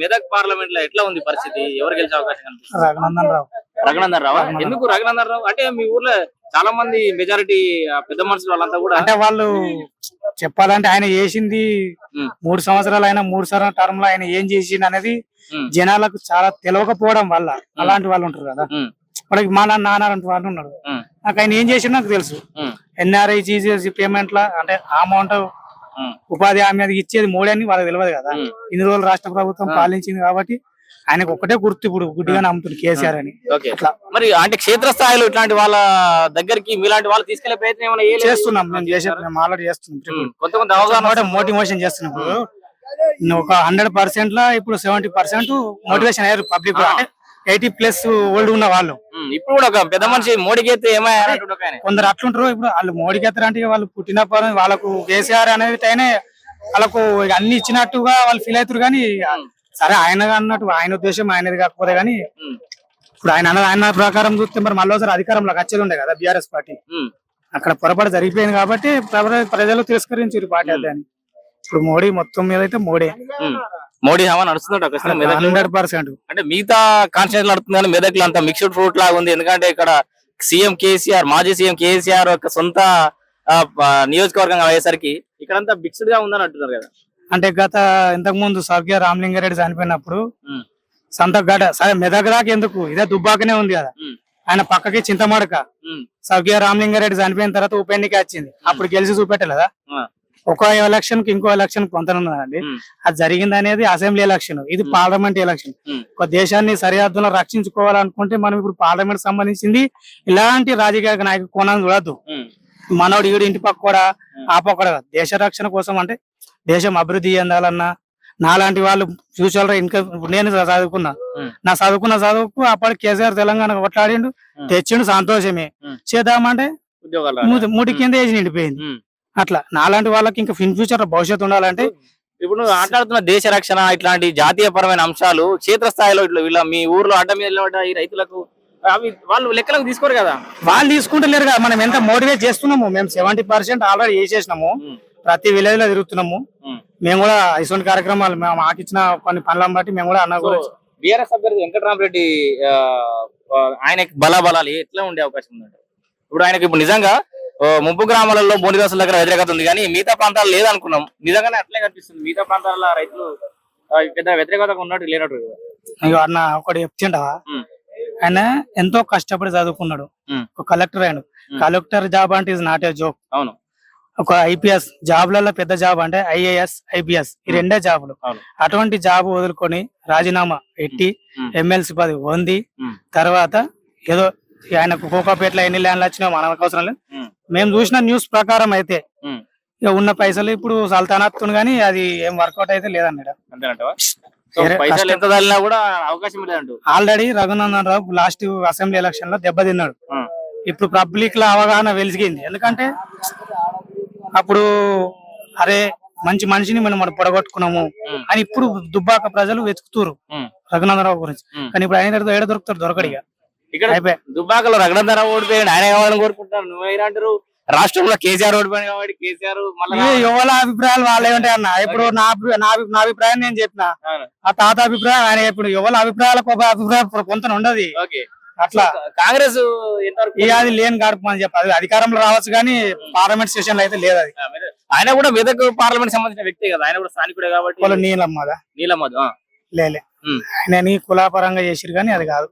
Medak parliament లో ఎట్లా ఉంది పరిస్థితి? ఎవరు గెలిచే అవకాశం కనిపిస్తుంది? రఘునందన్ రావు. రఘునందన్ రావు. ఎందుకు రఘునందన్ రావు? అంటే మీ ఊర్లో చాలా మంది మెజారిటీ పెద్ద మనుషులు వాళ్ళంతా కూడా అంటే వాళ్ళు చెప్పాలంటే ఆయన చేసింది 3 సంవత్సరాలు అయినా 3 సంవత్సరాల టర్మ్ లో ఆయన ఏం చేసింది అనేది జనాలకు చాలా తెలియకపోవడం వల్ల అలాంటి వాళ్ళు ఉంటారు కదా. వాళ్ళకి మా నాన్న వాళ్ళు ఉన్నాడు. నాకు ఆయన ఏం చేసిండు నాకు తెలుసు. ఎన్ఆర్ఐ జీజీఎస్ పేమెంట్ లా అంటే అమౌంట్ ఉపాధి హామీ అది ఇచ్చేది మోడీ వాళ్ళకి తెలియదు కదా. ఇన్ని రోజులు రాష్ట్ర ప్రభుత్వం పాలించింది కాబట్టి ఆయనకు ఒక్కటే గుర్తు ఇప్పుడు గుడ్డిగా నమ్ముతుంది కేసీఆర్ అని. మరి అంటే క్షేత్రస్థాయిలో ఇట్లాంటి వాళ్ళ దగ్గరికి మీలాంటి వాళ్ళు తీసుకెళ్లే ప్రయత్నం ఏమైనా చేస్తున్నాం. మేము ఆల్రెడీ చేస్తున్నాం. కొంతమంది అవగాహన మోటివేషన్ చేస్తున్నాం. ఇప్పుడు ఒక 100% లా ఇప్పుడు 70% మోటివేషన్ అయ్యారు పబ్లిక్. అంటే 80+ ఓల్డ్ ఉన్న వాళ్ళు ఇప్పుడు కూడా ఒక పెద్ద మనిషి మోడీకి అయితే ఏమైనా కొందరు అట్లుంటారు. ఇప్పుడు వాళ్ళు మోడీకి ఎత్తారంటే వాళ్ళు పుట్టినప్పుడు వాళ్ళకు కేసీఆర్ అనేది వాళ్ళకు అన్ని ఇచ్చినట్టుగా వాళ్ళు ఫీల్ అవుతారు. కానీ సరే ఆయన అన్నట్టు ఆయన ఉద్దేశం ఆయనది కాకపోతే కానీ ఇప్పుడు ఆయన ప్రకారం చూస్తే మరి మళ్ళీ ఒకసారి అధికారంలోకి వచ్చేది ఉండే కదా బీఆర్ఎస్ పార్టీ. అక్కడ పొరపాటు జరిగిపోయింది కాబట్టి ప్రజలు తిరస్కరించారు పార్టీ అని. ఇప్పుడు మోడీ మొత్తం మీద అయితే మోడీ హవా నడుస్తుందట 100%. అంటే మిగతా కాన్స్టిట్యూషన్ నడుతుంది కానీ మెదక్ లో అంత మిక్స్డ్ ఫ్రూట్ లాగా ఉంది. ఎందుకంటే ఇక్కడ సీఎం కేసీఆర్ మాజీ సీఎం కేసీఆర్ ఒక సొంత నియోజకవర్గం అయ్యేసరికి ఇక్కడంతా మిక్స్డ్ గా ఉందని అంటున్నారు కదా. అంటే ఇంతకు ముందు స్వర్గీయ రామలింగారెడ్డి చనిపోయినప్పుడు సంతగడ్డ సరే మెదక్ దాకా ఎందుకు ఇదే దుబ్బాకనే ఉంది కదా. ఆయన పక్కకి చింతమడక స్వర్గీయ రామలింగారెడ్డి చనిపోయిన తర్వాత ఉప ఎన్నిక వచ్చింది. అప్పుడు గెలిచి చూపెట్టలేదా? ఒక ఎలక్షన్ కి ఇంకో ఎలక్షన్ కొంతనున్నదండి. అది జరిగింది అనేది అసెంబ్లీ ఎలక్షన్, ఇది పార్లమెంట్ ఎలక్షన్. ఒక దేశాన్ని సరిహద్దులో రక్షించుకోవాలనుకుంటే మనం ఇప్పుడు పార్లమెంట్ సంబంధించింది ఇలాంటి రాజకీయ నాయక కోణాన్ని చూడద్దు. మనోడు ఈడు ఇంటి పక్క కూడా ఆ పక్క దేశ రక్షణ కోసం అంటే దేశం అభివృద్ధి చెందాలన్నా నాలాంటి వాళ్ళు ఫ్యూచర్ లో ఇంకా నేను చదువుకున్నా. నా చదువుకు అప్పటి కేసీఆర్ తెలంగాణ కొట్లాడిండు తెచ్చిండు సంతోషమే. చేద్దామంటే ముడి కింద ఏజ్ నిండిపోయింది. అట్లా నాలాంటి వాళ్ళకి ఇంకా ఫ్యూచర్ భవిష్యత్తు ఉండాలంటే ఇప్పుడు నువ్వు మాట్లాడుతున్న దేశ రక్షణ ఇట్లాంటి జాతీయ పరమైన అంశాలు క్షేత్రస్థాయిలో ఇట్లా వీళ్ళ మీ ఊర్లో అడ్డ మీద ఈ రైతులకు అవి వాళ్ళు లెక్కలకు తీసుకోరు కదా. వాళ్ళు తీసుకుంటలేరు కదా. మనం ఎంత మోటివేట్ చేస్తున్నాము. మేము 70% ఆల్రెడీ చేసేసినాము. ప్రతి విలేజ్ లో తిరుగుతున్నాము. మేము కూడా ఇటువంటి కార్యక్రమాలు మాకు ఇచ్చిన కొన్ని పనులను బట్టి మేము కూడా అన్న బీఆర్ఎస్ అభ్యర్థి వెంకటరామరెడ్డి ఆయనకి బలాబలాలు ఎట్లా ఉండే అవకాశం ఉందండి? ఇప్పుడు ఆయనకి ఇప్పుడు నిజంగా ముంపు గ్రామాలలో బోనిదాసుల దగ్గర వ్యతిరేకత ఉంది కానీ మిగతా ప్రాంతాలు లేదనుకున్నాం. నిజంగానే అట్లే కనిపిస్తుంది. మిగతా ప్రాంతాల రైతులు పెద్ద వ్యతిరేకత ఉన్నట్టు లేనట్టు. అన్న ఒకటి చెప్తుండవా, ఆయన ఎంతో కష్టపడి చదువుకున్నాడు. ఒక కలెక్టర్ అయ్యాడు. కలెక్టర్ జాబ్ అంటే ఇస్ నాట్ ఏ జోక్. అవును. ఒక ఐపీఎస్ జాబ్లలో పెద్ద జాబ్ అంటే ఐఏఎస్ ఐపీఎస్ ఈ రెండే జాబులు. అటువంటి జాబ్ వదులుకొని రాజీనామా పెట్టి ఎమ్మెల్సీ పదవి పొంది తర్వాత ఏదో ఆయనకు కోకాపేటలో ఎన్ని ల్యాండ్లు వచ్చినా మనకు అవసరం లేదు. మేము చూసిన న్యూస్ ప్రకారం అయితే ఇక ఉన్న పైసలు ఇప్పుడు సల్తానత్తును గానీ అది ఏం వర్కౌట్ అయితే లేదన్నాడు. Already Raghunandan Rao last assembly election లో దెబ్బతిన్నాడు. ఇప్పుడు పబ్లిక్ లో అవగాహన వెలిగింది. ఎందుకంటే అప్పుడు అరే మంచి మనిషిని మనం పొడగొట్టుకున్నాము అని ఇప్పుడు దుబ్బాక ప్రజలు వెతుకుతురు రఘునందన్ రావు గురించి. కానీ ఇప్పుడు ఆయన ఏడ దొరుకుతారు? దొరకడిగా. ఇక్కడ దుబ్బాకలో రఘునందన్ రావు ఓడిపోయాడు. ఆయన కావాలని కోరుకుంటారు. నువ్వేంటారు? రాష్ట్రంలో కేసీఆర్ ఓడిపోయాడు కాబట్టి కేసీఆర్ ఎవరి అభిప్రాయాలు వాళ్ళే ఉంటాయి అన్న. ఇప్పుడు నా అభిప్రాయం నేను చెప్పిన, ఆ తాత అభిప్రాయం ఆయన. ఇప్పుడు ఎవరి అభిప్రాయాలకు ఒక అభిప్రాయం కొంత ఉండదు. అట్లా కాంగ్రెస్ అది లేని గడుపు అని చెప్పి అది అధికారంలో రావచ్చు కానీ పార్లమెంట్ సెషన్ లో అయితే లేదు. అది ఆయన కూడా మెదక్ పార్లమెంట్ సంబంధించిన వ్యక్తి కదా. ఆయన కూడా స్థానికుడే కాబట్టి నీలమ్మదా నీలమ్మదు లేలే ఆయన కులాపరంగా చేసిరు కానీ అది కాదు.